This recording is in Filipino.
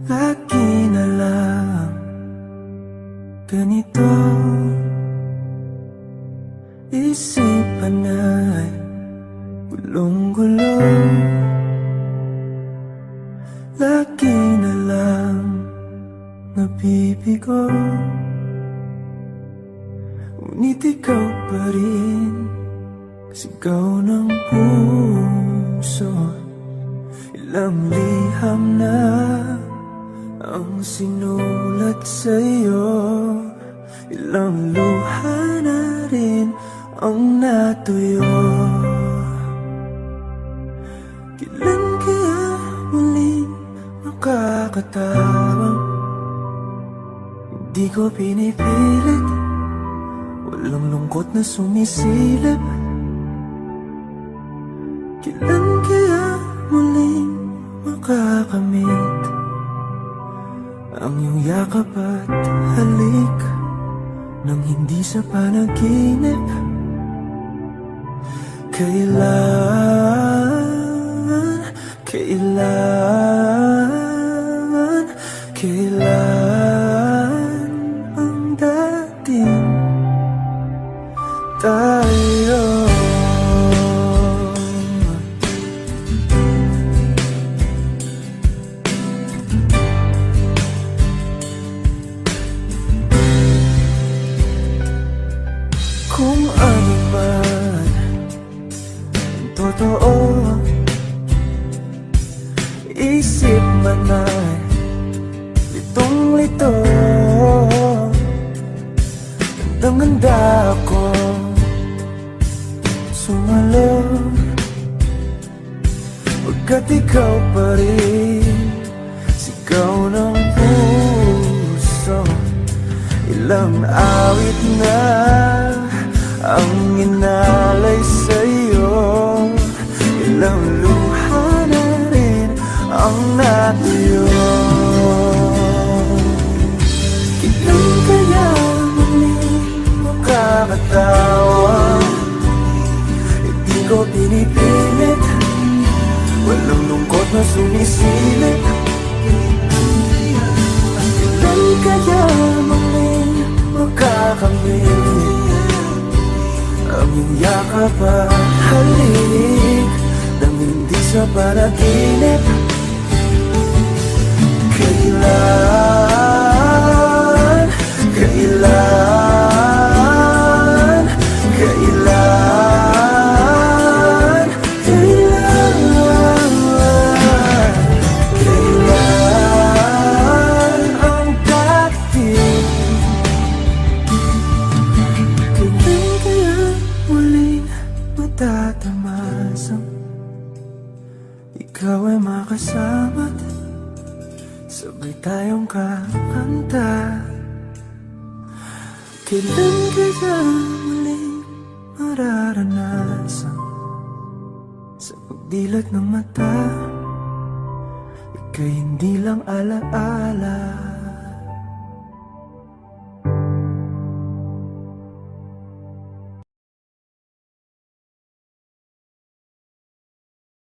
Lagi na lang ganito, isipan ay gulong-gulo. Lagi na lang nabibigo, ngunit ikaw pa rin sigaw ng puso. Ilang liham na ang sinulat sa'yo, ilang luha na rin ang natuyo. Kailan kaya muling makakatawang? Hindi ko pinipilit, walang lungkot na sumisilip. Kailan kaya muling makakamit ang iyong yakap at halik nang hindi sa panaginip? Kailan ang dating tayo? Kung ano man ang totoo, isip man ay litong-lito. Gandang-ganda ako sumalo, pagkat ikaw pa rin sigaw ng puso. Ilang awit na ang inalay sa'yo, ilang luha na rin ang natuyo. Kailan kaya muling makakatawa? Hindi ko pinipilit, walang lungkot na sumisilip. Kailan kaya muling makakamit ang iyong yakap at halik nang hindi sa panaginip? Kailan, kailan, kailan, kailan, kailan ang dating? Kailan kaya muling matatamasang ikaw ay makasama't sabay tayong kakanta? Kailan kaya muling mararanasan sa pagdilat ng mata ika'y hindi lang alaala?